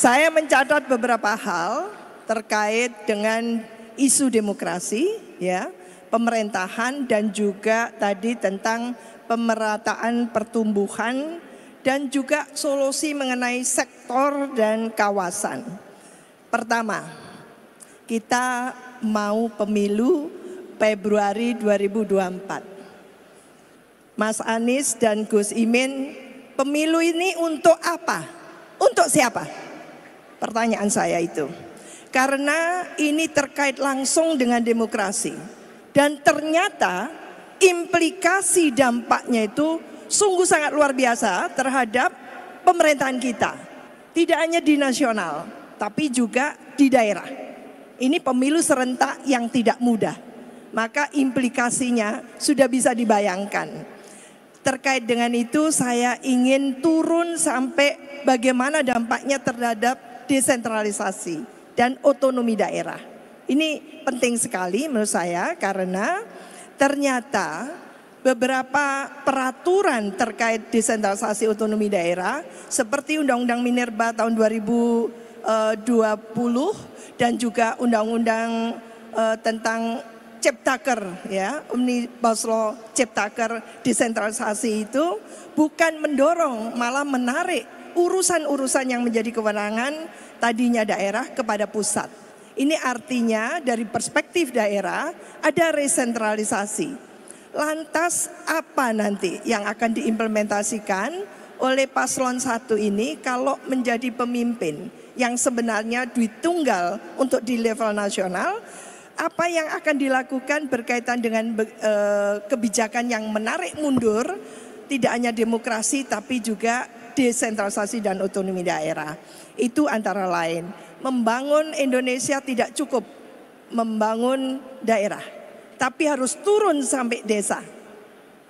Saya mencatat beberapa hal terkait dengan isu demokrasi, ya, pemerintahan dan juga tadi tentang pemerataan pertumbuhan dan juga solusi mengenai sektor dan kawasan. Pertama, kita mau pemilu Februari 2024. Mas Anies dan Gus Imin, pemilu ini untuk apa? Untuk siapa? Pertanyaan saya itu. Karena ini terkait langsung dengan demokrasi. Dan ternyata implikasi dampaknya itu sungguh sangat luar biasa terhadap pemerintahan kita. Tidak hanya di nasional, tapi juga di daerah. Ini pemilu serentak yang tidak mudah. Maka implikasinya sudah bisa dibayangkan. Terkait dengan itu saya ingin turun sampai bagaimana dampaknya terhadap desentralisasi dan otonomi daerah. Ini penting sekali menurut saya karena ternyata beberapa peraturan terkait desentralisasi otonomi daerah seperti Undang-Undang Minerba tahun 2020 dan juga Undang-Undang tentang Ciptaker, ya, Omnibus Law Ciptaker desentralisasi itu bukan mendorong, malah menarik urusan-urusan yang menjadi kewenangan tadinya daerah kepada pusat. Ini artinya dari perspektif daerah ada resentralisasi. Lantas apa nanti yang akan diimplementasikan oleh paslon 1 ini kalau menjadi pemimpin yang sebenarnya duit tunggal untuk di level nasional? Apa yang akan dilakukan berkaitan dengan kebijakan yang menarik mundur tidak hanya demokrasi tapi juga desentralisasi dan otonomi daerah. Itu antara lain. Membangun Indonesia tidak cukup membangun daerah, tapi harus turun sampai desa.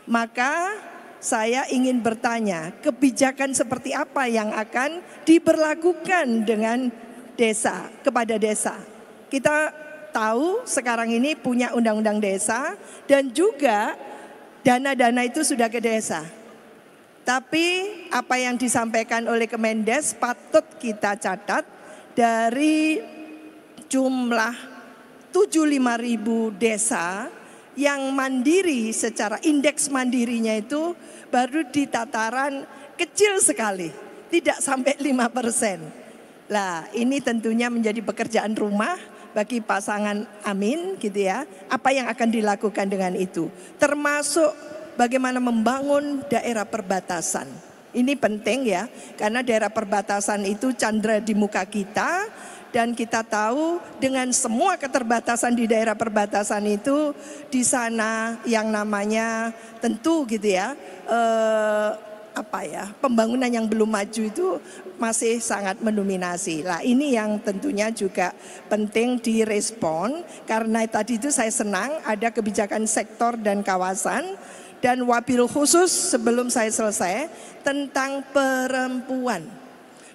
Maka saya ingin bertanya, kebijakan seperti apa yang akan diberlakukan dengan desa, kepada desa. Kita tahu sekarang ini punya undang-undang desa dan juga dana-dana itu sudah ke desa. Tapi apa yang disampaikan oleh Kemendes patut kita catat dari jumlah 75.000 desa yang mandiri secara indeks mandirinya itu baru di tataran kecil sekali, tidak sampai 5%. Lah ini tentunya menjadi pekerjaan rumah bagi pasangan Amin gitu ya. Apa yang akan dilakukan dengan itu? Termasuk bagaimana membangun daerah perbatasan. Ini penting ya, karena daerah perbatasan itu candra di muka kita. Dan kita tahu dengan semua keterbatasan di daerah perbatasan itu, di sana yang namanya tentu gitu ya, pembangunan yang belum maju itu masih sangat mendominasi. Lah ini yang tentunya juga penting direspon karena tadi itu saya senang ada kebijakan sektor dan kawasan dan wabil khusus sebelum saya selesai tentang perempuan.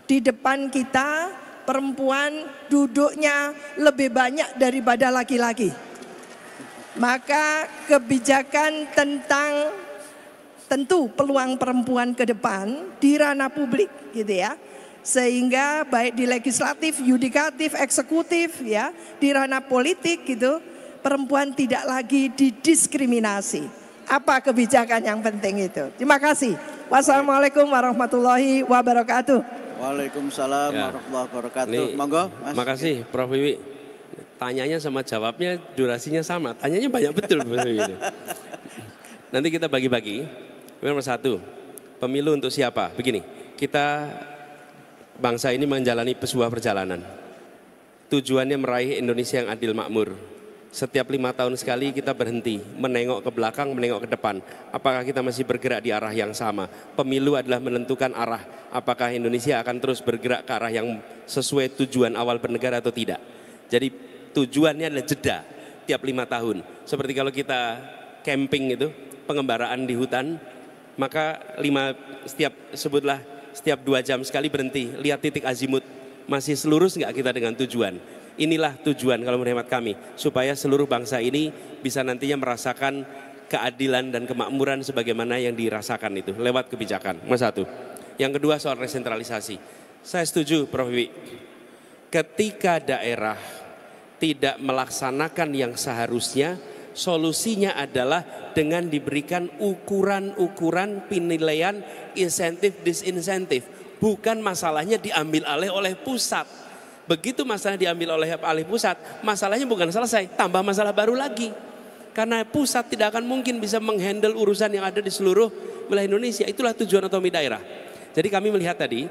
Di depan kita perempuan duduknya lebih banyak daripada laki-laki. Maka kebijakan tentang tentu peluang perempuan ke depan di ranah publik gitu ya. Sehingga baik di legislatif, yudikatif, eksekutif ya, di ranah politik gitu, perempuan tidak lagi didiskriminasi. Apa kebijakan yang penting itu? Terima kasih. Wassalamualaikum warahmatullahi wabarakatuh. Waalaikumsalam warahmatullahi wabarakatuh. Monggo, Mas. Makasih Prof Wiwi. Tanyanya sama jawabnya durasinya sama. Tanyanya banyak betul Prof Wiwi. Nanti kita bagi-bagi. Nomor 1, pemilu untuk siapa? Begini, kita bangsa ini menjalani sebuah perjalanan. Tujuannya meraih Indonesia yang adil makmur. Setiap 5 tahun sekali kita berhenti, menengok ke belakang, menengok ke depan. Apakah kita masih bergerak di arah yang sama? Pemilu adalah menentukan arah. Apakah Indonesia akan terus bergerak ke arah yang sesuai tujuan awal bernegara atau tidak? Jadi tujuannya adalah jeda tiap 5 tahun. Seperti kalau kita camping itu, pengembaraan di hutan, maka setiap 2 jam sekali berhenti, lihat titik azimut, masih selurus nggak kita dengan tujuan. Inilah tujuan kalau menurut hemat kami, supaya seluruh bangsa ini bisa nantinya merasakan keadilan dan kemakmuran sebagaimana yang dirasakan itu lewat kebijakan. Nomor 1. Yang kedua soal resentralisasi. Saya setuju Prof. Wiwi. Ketika daerah tidak melaksanakan yang seharusnya, solusinya adalah dengan diberikan ukuran-ukuran penilaian insentif disinsentif. Bukan masalahnya diambil alih oleh pusat. Begitu masalah diambil oleh pusat, masalahnya bukan selesai, tambah masalah baru lagi. Karena pusat tidak akan mungkin bisa menghandle urusan yang ada di seluruh wilayah Indonesia. Itulah tujuan otonomi daerah. Jadi kami melihat tadi,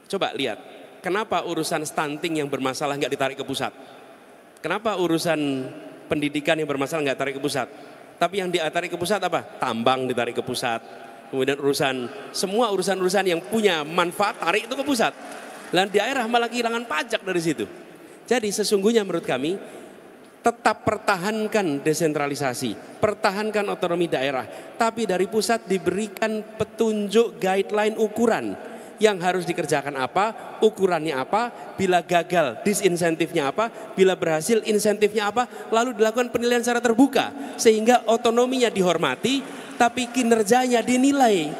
coba lihat, kenapa urusan stunting yang bermasalah nggak ditarik ke pusat? Kenapa urusan pendidikan yang bermasalah nggak tarik ke pusat? Tapi yang ditarik ke pusat apa? Tambang ditarik ke pusat. Kemudian semua urusan-urusan yang punya manfaat tarik itu ke pusat. Dan daerah malah kehilangan pajak dari situ. Jadi sesungguhnya menurut kami, tetap pertahankan desentralisasi, pertahankan otonomi daerah. Tapi dari pusat diberikan petunjuk guideline ukuran. Yang harus dikerjakan apa, ukurannya apa, bila gagal disinsentifnya apa, bila berhasil insentifnya apa, lalu dilakukan penilaian secara terbuka sehingga otonominya dihormati tapi kinerjanya dinilai.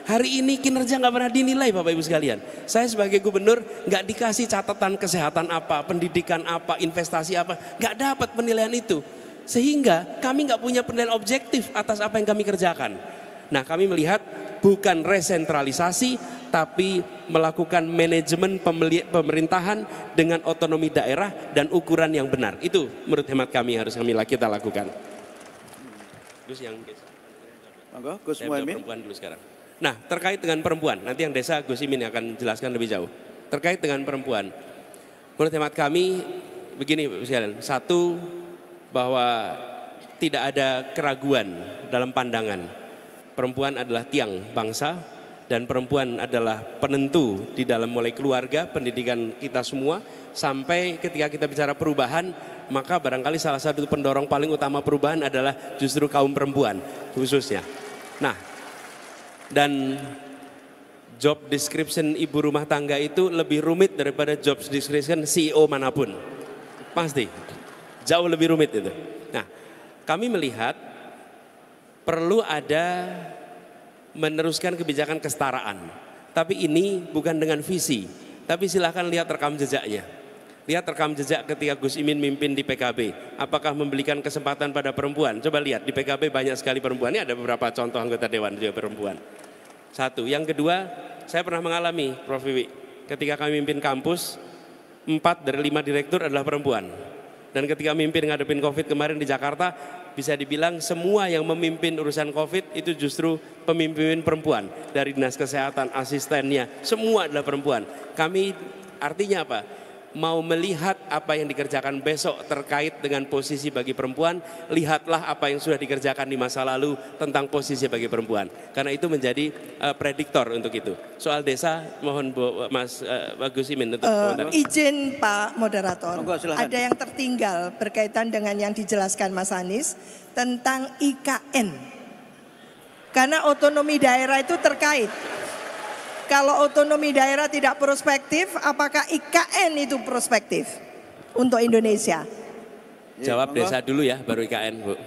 Hari ini kinerja nggak pernah dinilai Bapak Ibu sekalian. Saya sebagai gubernur nggak dikasih catatan kesehatan apa, pendidikan apa, investasi apa, nggak dapat penilaian itu. Sehingga kami nggak punya penilaian objektif atas apa yang kami kerjakan. Nah, kami melihat bukan resentralisasi, tapi melakukan manajemen pemerintahan dengan otonomi daerah dan ukuran yang benar. Itu menurut hemat kami harus kita lakukan. Gus yang Monggo, Gus Muhaimin. Perempuan dulu sekarang. Nah, terkait dengan perempuan, nanti yang desa Gus Imin akan jelaskan lebih jauh. Terkait dengan perempuan, menurut hemat kami begini Bapak sekalian. Satu, bahwa tidak ada keraguan dalam pandangan. Perempuan adalah tiang bangsa dan perempuan adalah penentu di dalam mulai keluarga, pendidikan kita semua, sampai ketika kita bicara perubahan, maka barangkali salah satu pendorong paling utama perubahan adalah justru kaum perempuan khususnya. Nah, dan job description ibu rumah tangga itu lebih rumit daripada job description CEO manapun. Pasti, jauh lebih rumit itu. Nah, kami melihat perlu ada meneruskan kebijakan kesetaraan. Tapi ini bukan dengan visi, tapi silahkan lihat rekam jejaknya. Lihat rekam jejak ketika Gus Imin mimpin di PKB. Apakah memberikan kesempatan pada perempuan? Coba lihat, di PKB banyak sekali perempuan. Ini ada beberapa contoh anggota dewan juga perempuan. Satu. Yang kedua, saya pernah mengalami, Prof. Wiwi, ketika kami mimpin kampus, 4 dari 5 direktur adalah perempuan. Dan ketika mimpin ngadepin COVID kemarin di Jakarta, bisa dibilang semua yang memimpin urusan COVID itu justru pemimpin perempuan. Dari dinas kesehatan, asistennya, semua adalah perempuan. Kami artinya apa? Mau melihat apa yang dikerjakan besok terkait dengan posisi bagi perempuan, lihatlah apa yang sudah dikerjakan di masa lalu tentang posisi bagi perempuan. Karena itu menjadi prediktor untuk itu. Soal desa, mohon Mas Gus Imin untuk komentar. Izin Pak Moderator, ada yang tertinggal berkaitan dengan yang dijelaskan Mas Anies tentang IKN. Karena otonomi daerah itu terkait. Kalau otonomi daerah tidak prospektif, apakah IKN itu prospektif untuk Indonesia? Jawab desa dulu ya, baru IKN, Bu.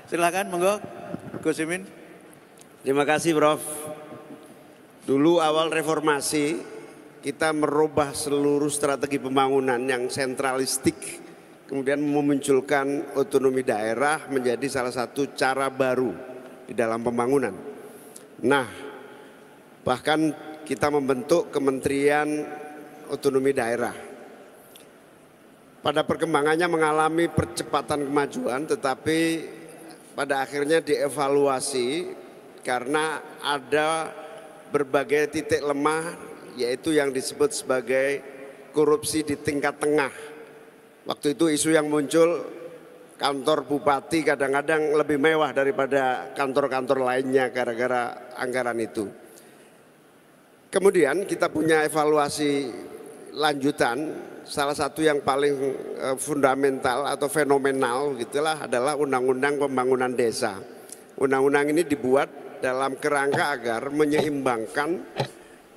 Silakan, monggo, Gus Imin. Terima kasih, Prof. Dulu awal reformasi, kita merubah seluruh strategi pembangunan yang sentralistik, kemudian memunculkan otonomi daerah menjadi salah satu cara baru di dalam pembangunan. Nah, bahkan kita membentuk Kementerian Otonomi Daerah. Pada perkembangannya mengalami percepatan kemajuan, tetapi pada akhirnya dievaluasi karena ada berbagai titik lemah, yaitu yang disebut sebagai korupsi di tingkat tengah. Waktu itu isu yang muncul, kantor bupati kadang-kadang lebih mewah daripada kantor-kantor lainnya gara-gara anggaran itu. Kemudian kita punya evaluasi lanjutan, salah satu yang paling fundamental atau fenomenal gitulah adalah Undang-Undang Pembangunan Desa. Undang-undang ini dibuat dalam kerangka agar menyeimbangkan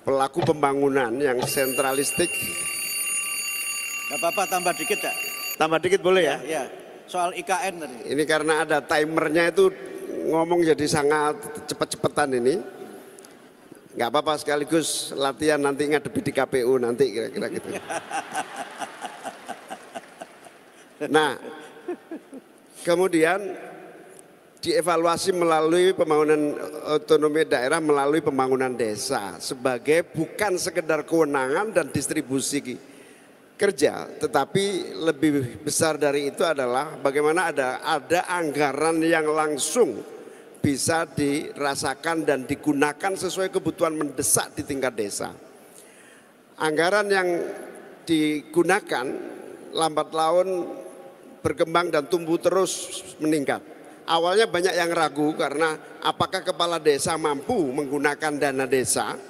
pelaku pembangunan yang sentralistik. Gak apa-apa, tambah dikit ya? Tambah dikit boleh ya? Ya, soal IKN tadi. Ini karena ada timernya itu ngomong jadi sangat cepet-cepetan ini. Nggak apa-apa, sekaligus latihan nanti ngadepi di KPU nanti kira-kira gitu. Nah, kemudian dievaluasi melalui pembangunan otonomi daerah, melalui pembangunan desa sebagai bukan sekedar kewenangan dan distribusi kerja, tetapi lebih besar dari itu adalah bagaimana ada anggaran yang langsung bisa dirasakan dan digunakan sesuai kebutuhan mendesak di tingkat desa. Anggaran yang digunakan lambat laun berkembang dan tumbuh terus meningkat. Awalnya banyak yang ragu karena apakah kepala desa mampu menggunakan dana desa,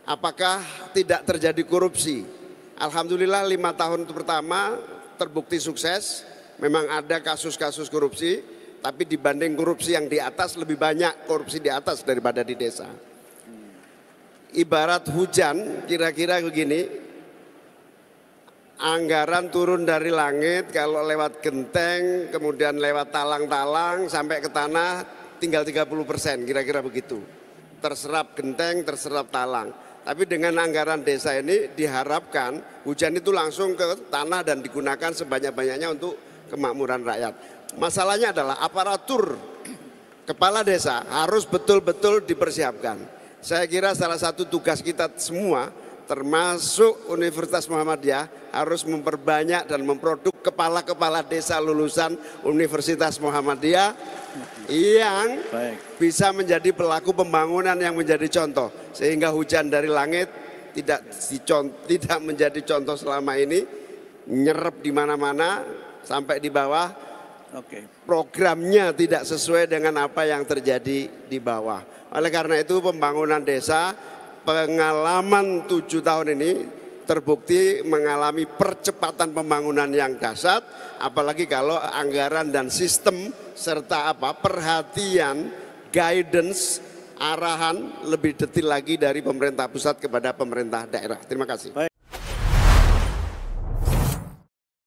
apakah tidak terjadi korupsi. Alhamdulillah 5 tahun pertama terbukti sukses, memang ada kasus-kasus korupsi, tapi dibanding korupsi yang di atas lebih banyak korupsi di atas daripada di desa. Ibarat hujan kira-kira begini, anggaran turun dari langit, kalau lewat genteng, kemudian lewat talang-talang sampai ke tanah tinggal 30%, kira-kira begitu. Terserap genteng, terserap talang. Tapi dengan anggaran desa ini diharapkan hujan itu langsung ke tanah dan digunakan sebanyak-banyaknya untuk kemakmuran rakyat. Masalahnya adalah aparatur kepala desa harus betul-betul dipersiapkan. Saya kira salah satu tugas kita semua, termasuk Universitas Muhammadiyah, harus memperbanyak dan memproduk kepala-kepala desa lulusan Universitas Muhammadiyah yang bisa menjadi pelaku pembangunan yang menjadi contoh, sehingga hujan dari langit tidak menjadi contoh selama ini, nyerap di mana-mana sampai di bawah. Programnya tidak sesuai dengan apa yang terjadi di bawah. Oleh karena itu pembangunan desa, pengalaman 7 tahun ini terbukti mengalami percepatan pembangunan yang dahsyat, apalagi kalau anggaran dan sistem serta perhatian, guidance, arahan lebih detail lagi dari pemerintah pusat kepada pemerintah daerah. Terima kasih.